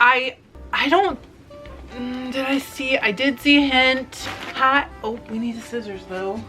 I don't, did I see, I did see a hint. Hi, oh, we need the scissors though.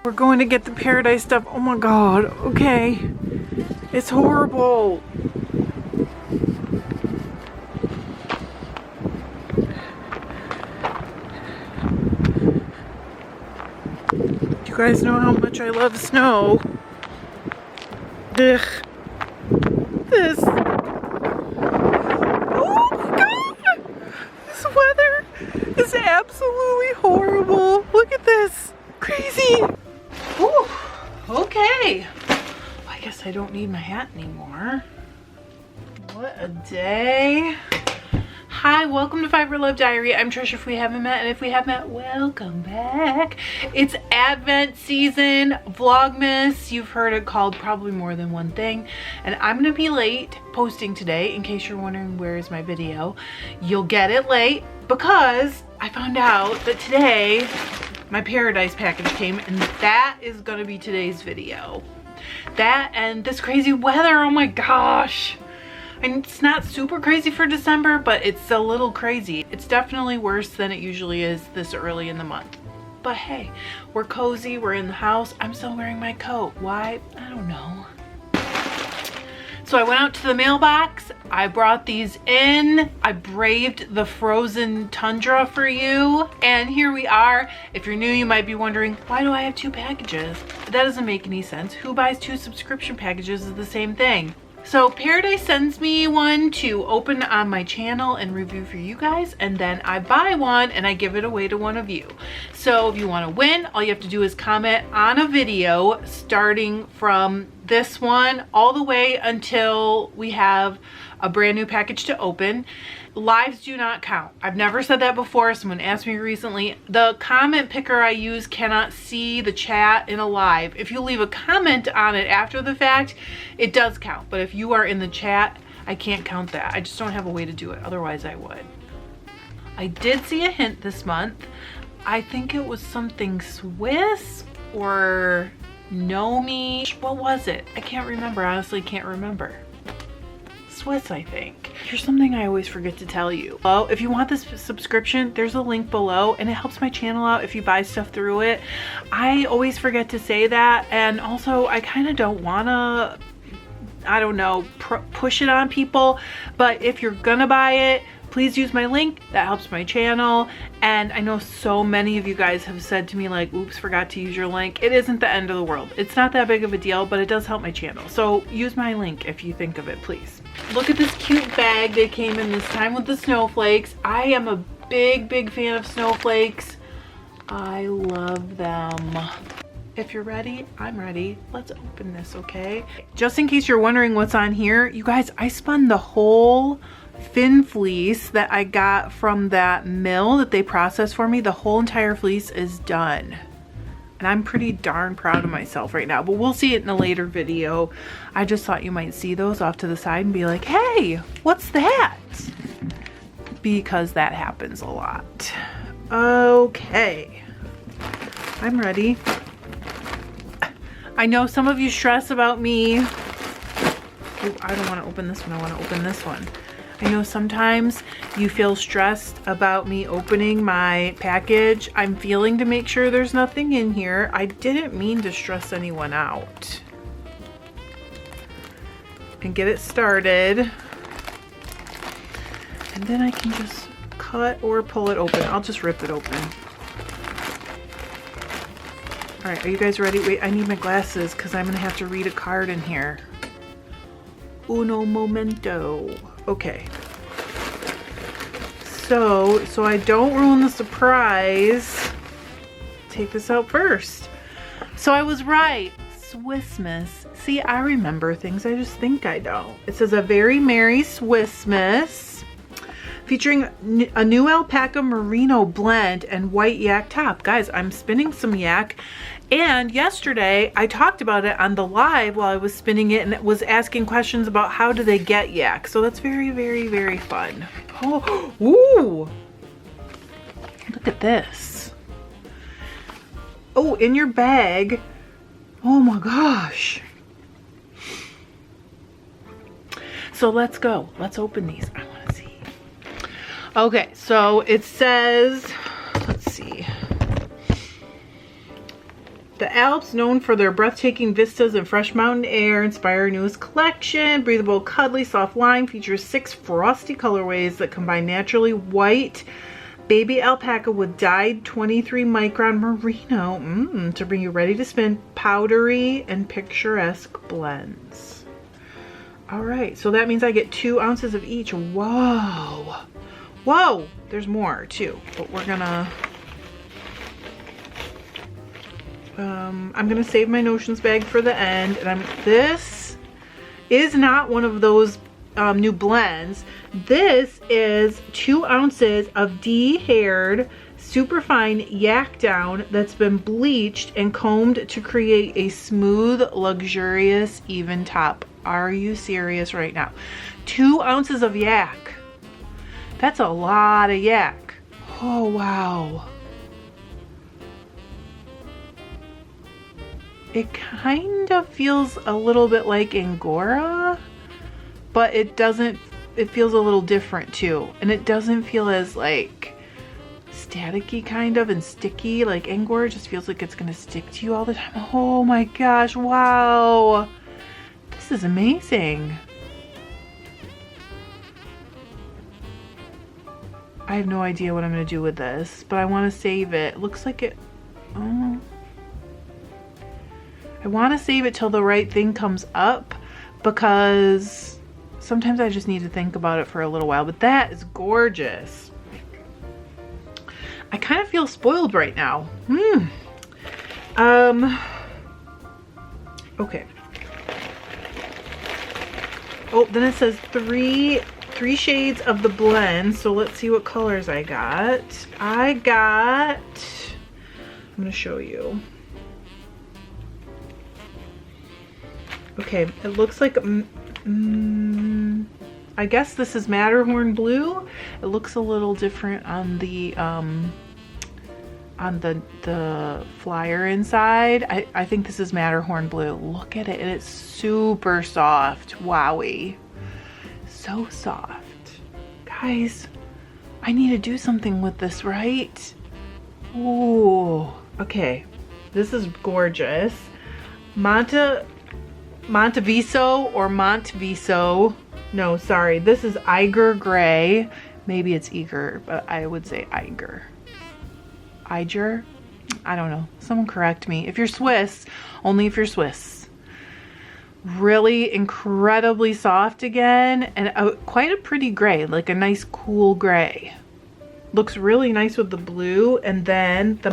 We're going to get the Paradise stuff. Oh my god, okay. It's horrible. You guys know how much I love snow. Ugh. This. Oh my god! This weather is absolutely horrible. Look at this. Crazy. Ooh, okay. I guess I don't need my hat anymore. What a day. Hi, welcome to FiberLoveDiary. I'm Trish if we haven't met, and if we have met, welcome back. It's Advent season, Vlogmas. You've heard it called probably more than one thing. And I'm gonna be late posting today in case you're wondering where is my video. You'll get it late because I found out that today my Paradise package came, and that is gonna be today's video. That and this crazy weather, oh my gosh. And it's not super crazy for December, but it's a little crazy. It's definitely worse than it usually is this early in the month. But hey, we're cozy, we're in the house. I'm still wearing my coat. Why? I don't know. So I went out to the mailbox, I brought these in, I braved the frozen tundra for you, and here we are. If you're new, you might be wondering, why do I have two packages? That doesn't make any sense. Who buys two subscription packages of the same thing? So Paradise sends me one to open on my channel and review for you guys, and then I buy one and I give it away to one of you. So if you want to win, all you have to do is comment on a video starting from this one all the way until we have a brand new package to open. Lives do not count. I've never said that before. Someone asked me recently. The comment picker I use cannot see the chat in a live. If you leave a comment on it after the fact, it does count. But if you are in the chat, I can't count that. I just don't have a way to do it. Otherwise I would. I did see a hint this month. I think it was something Swiss or Nomi. What was it? I can't remember. Honestly, can't remember. Swiss, I think. Here's something I always forget to tell you. Well, if you want this subscription, there's a link below, and it helps my channel out if you buy stuff through it. I always forget to say that, and also I kind of don't want to, I don't know, push it on people, but if you're gonna buy it, please use my link. That helps my channel. And I know so many of you guys have said to me like, oops, forgot to use your link. It isn't the end of the world. It's not that big of a deal, but it does help my channel. So use my link if you think of it, please. Look at this cute bag they came in this time with the snowflakes. I am a big fan of snowflakes. I love them. If you're ready, I'm ready. Let's open this, okay? Just in case you're wondering what's on here, you guys, I spun the whole thin fleece that I got from that mill that they processed for me. The whole entire fleece is done. And I'm pretty darn proud of myself right now, but we'll see it in a later video. I just thought you might see those off to the side and be like, hey, what's that? Because that happens a lot. Okay, I'm ready. I know some of you stress about me. Oh, I don't want to open this one. I want to open this one. I know sometimes you feel stressed about me opening my package. I'm feeling to make sure there's nothing in here. I didn't mean to stress anyone out. And get it started. And then I can just cut or pull it open. I'll just rip it open. All right, are you guys ready? Wait, I need my glasses because I'm gonna have to read a card in here. Uno momento. Okay. So I don't ruin the surprise, take this out first. So I was right. Swissmas. See, I remember things. I just think I don't. It says a very merry Swissmas, featuring a new alpaca merino blend and white yak top. Guys, I'm spinning some yak, And yesterday I talked about it on the live while I was spinning it, and it was asking questions about how do they get yak. So that's very, very, very fun. Oh, ooh, look at this. Oh, in your bag. Oh my gosh. So let's go. Let's open these. I want to see. Okay, so it says, let's see. The Alps, known for their breathtaking vistas and fresh mountain air, inspire our newest collection. Breathable, cuddly, soft line features 6 frosty colorways that combine naturally white baby alpaca with dyed 23 micron merino to bring you ready to spin powdery and picturesque blends. All right, so that means I get 2 ounces of each. Whoa. Whoa, there's more too, but we're gonna, I'm gonna save my notions bag for the end. And this is not one of those new blends. This is 2 ounces of de-haired superfine yak down that's been bleached and combed to create a smooth, luxurious, even top. Are you serious right now? 2 ounces of yak. That's a lot of yak. Oh, wow. It kind of feels a little bit like Angora, but it doesn't, it feels a little different too. And it doesn't feel as like staticky kind of and sticky. Like Angora just feels like it's gonna stick to you all the time. Oh my gosh, wow. This is amazing. I have no idea what I'm gonna do with this, but I wanna save it. It looks like it, oh. I want to save it till the right thing comes up, because sometimes I just need to think about it for a little while. But that is gorgeous. I kind of feel spoiled right now. Okay. Oh, then it says three shades of the blend. So let's see what colors I got. I'm gonna show you. Okay, it looks like, I guess this is Matterhorn blue. It looks a little different on the flyer inside. I think this is Matterhorn blue. Look at it, and it's super soft. Wowie, so soft. Guys, I need to do something with this, right? Ooh, okay, this is gorgeous. Monteviso or Montviso. No, sorry. This is Eiger Gray. Maybe it's Eager, but I would say Eiger. Eiger? I don't know. Someone correct me. If you're Swiss, only if you're Swiss. Really incredibly soft again, and quite a pretty gray, like a nice cool gray. Looks really nice with the blue, and then the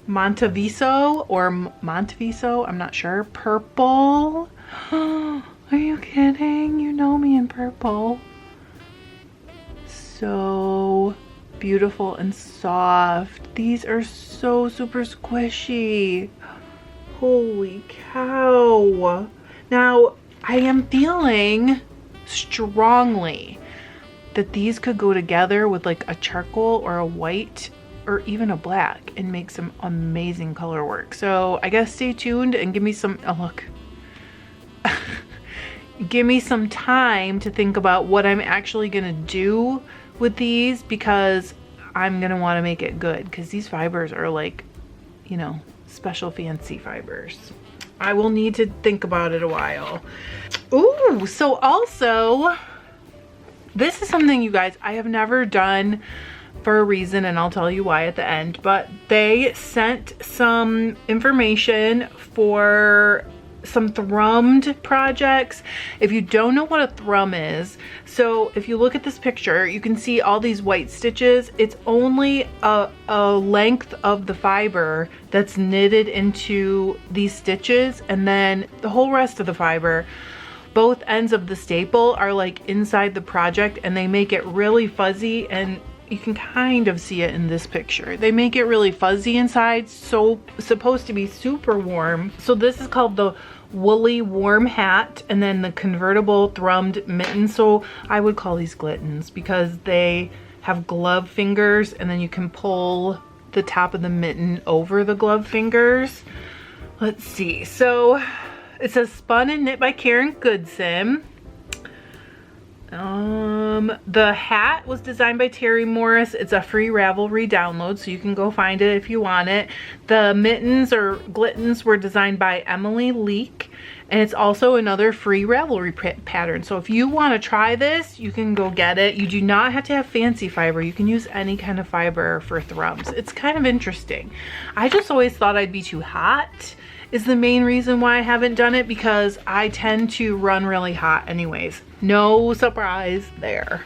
Monteviso or Monteviso, I'm not sure, purple. Are you kidding? You know me in purple. So beautiful and soft. These are so super squishy. Holy cow. Now, I am feeling strongly that these could go together with like a charcoal or a white or even a black and make some amazing color work. So I guess stay tuned and give me some, oh look. Give me some time to think about what I'm actually gonna do with these, because I'm gonna wanna make it good, because these fibers are like, you know, special fancy fibers. I will need to think about it a while. Ooh, so also, this is something, you guys, I have never done for a reason, and I'll tell you why at the end, but they sent some information for some Thrummed projects. If you don't know what a thrum is, so if you look at this picture, you can see all these white stitches. It's only a length of the fiber that's knitted into these stitches, and then the whole rest of the fiber, both ends of the staple are like inside the project, and they make it really fuzzy and you can kind of see it in this picture. They make it really fuzzy inside, so supposed to be super warm. So this is called the woolly warm hat, and then the convertible thrummed mitten. So I would call these glittens because they have glove fingers, and then you can pull the top of the mitten over the glove fingers. Let's see. So it says spun and knit by Karen Goodson. The hat was designed by Terry Morris. It's a free Ravelry download, so you can go find it if you want it. The mittens or glittens were designed by Emily Leek, and it's also another free Ravelry pattern. So if you want to try this, you can go get it. You do not have to have fancy fiber. You can use any kind of fiber for Thrums. It's kind of interesting. I just always thought I'd be too hot is the main reason why I haven't done it, because I tend to run really hot anyways. No surprise there.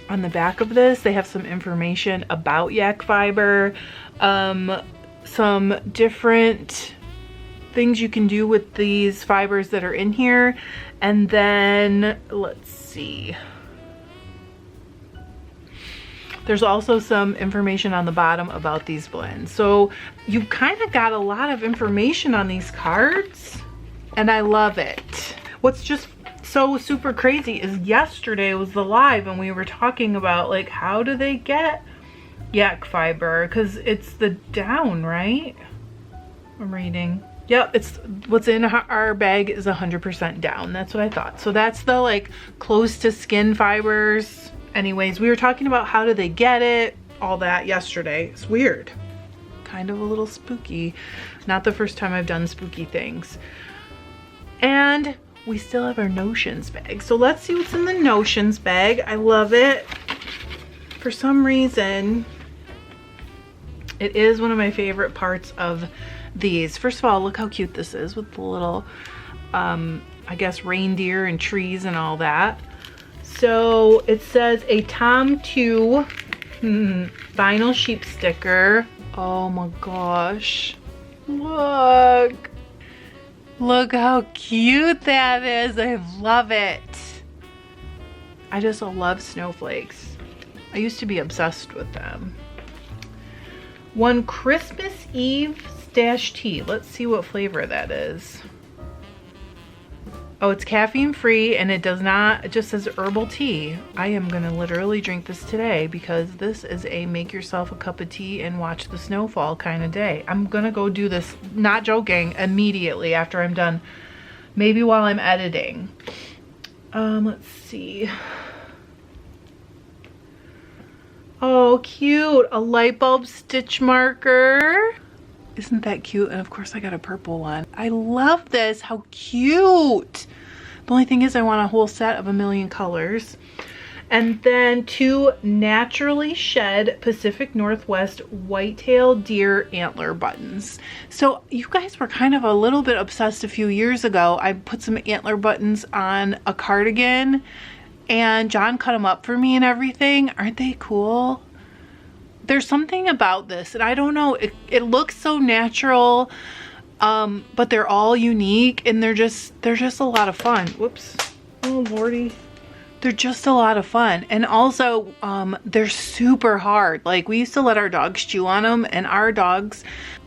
On the back of this, they have some information about yak fiber, some different things you can do with these fibers that are in here, and then let's see. There's also some information on the bottom about these blends. So you kind of got a lot of information on these cards, and I love it. What's just so super crazy is yesterday was the live, and we were talking about like, how do they get yak fiber? Because it's the down, right? I'm reading. Yep, it's what's in our bag is 100% down. That's what I thought. So that's the like close to skin fibers. Anyways, we were talking about how do they get it, all that yesterday. It's weird. Kind of a little spooky. Not the first time I've done spooky things. And we still have our notions bag. So let's see what's in the notions bag. I love it. For some reason, it is one of my favorite parts of these. First of all, look how cute this is with the little, I guess, reindeer and trees and all that. So it says a Tom 2 vinyl sheep sticker. Oh my gosh. Look. Look how cute that is. I love it. I just love snowflakes. I used to be obsessed with them. One Christmas Eve stash tea. Let's see what flavor that is. Oh, it's caffeine free, and it does not, it just says herbal tea. I am gonna literally drink this today because this is a make yourself a cup of tea and watch the snowfall kind of day. I'm gonna go do this, not joking, immediately after I'm done. Maybe while I'm editing. Let's see. Oh, cute, a light bulb stitch marker. Isn't that cute? And of course I got a purple one. I love this, how cute. The only thing is I want a whole set of a million colors. And then 2 naturally shed Pacific Northwest whitetail deer antler buttons. So you guys were kind of a little bit obsessed a few years ago. I put some antler buttons on a cardigan and John cut them up for me and everything. Aren't they cool? There's something about this, and I don't know, it looks so natural, but they're all unique, and they're just a lot of fun. Whoops. Oh lordy. They're just a lot of fun. And also they're super hard. Like, we used to let our dogs chew on them, and our dogs,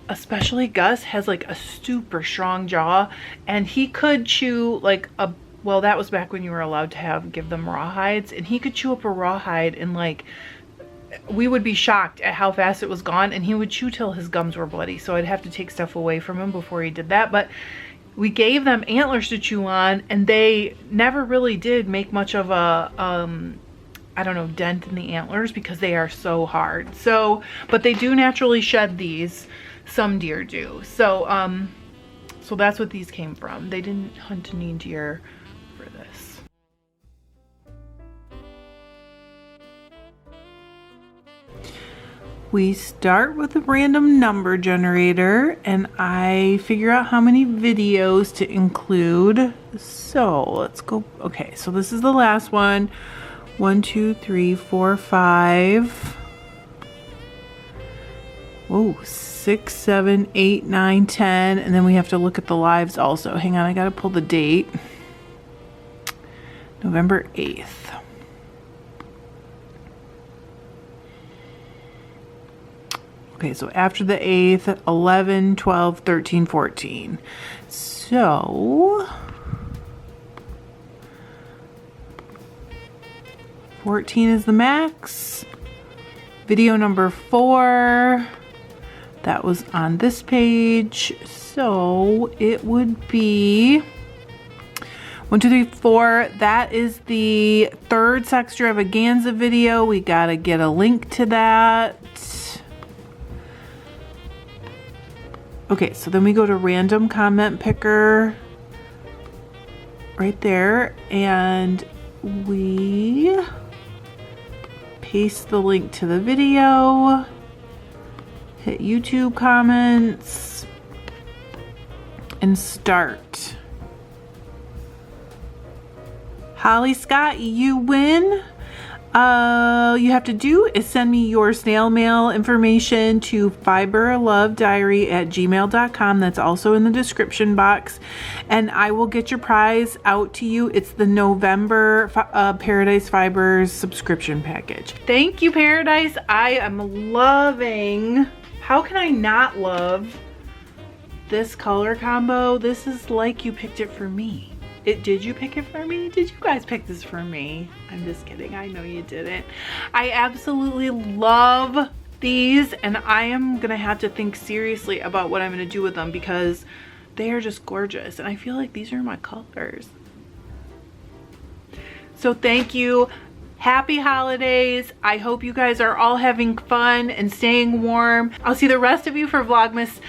especially Gus, has like a super strong jaw, and he could chew like a, well, that was back when you were allowed to give them rawhides, and he could chew up a rawhide in like, we would be shocked at how fast it was gone, and he would chew till his gums were bloody, so I'd have to take stuff away from him before he did that. But we gave them antlers to chew on, and they never really did make much of a I don't know, dent in the antlers because they are so hard. So, but they do naturally shed these. Some deer do. So so that's what these came from. They didn't hunt any deer for this. We start with a random number generator, and I figure out how many videos to include. So let's go. Okay, so this is the last one. 1, 2, 3, 4, 5. Oh, 6, 7, 8, 9, 10. And then we have to look at the lives also. Hang on, I gotta pull the date. November 8th. Okay, so after the 8th, 11, 12, 13, 14. So 14 is the max. Video number 4, that was on this page. So it would be 1, 2, 3, 4. That is the 3rd sex extravaganza video. We gotta get a link to that. Okay, so then we go to random comment picker right there, and we paste the link to the video, hit YouTube comments, and start. Holly Scott, you win. You have to do is send me your snail mail information to FiberLoveDiary@gmail.com. That's also in the description box, and I will get your prize out to you. It's the November Paradise Fibers subscription package. Thank you, Paradise. I am loving, how can I not love this color combo? This is like you picked it for me. Did you pick it for me? Did you guys pick this for me? I'm just kidding. I know you didn't. I absolutely love these, and I am gonna have to think seriously about what I'm gonna do with them because they are just gorgeous, and I feel like these are my colors. So thank you. Happy holidays. I hope you guys are all having fun and staying warm. I'll see the rest of you for Vlogmas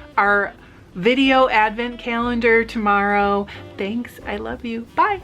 / our video advent calendar tomorrow. Thanks. I love you. Bye.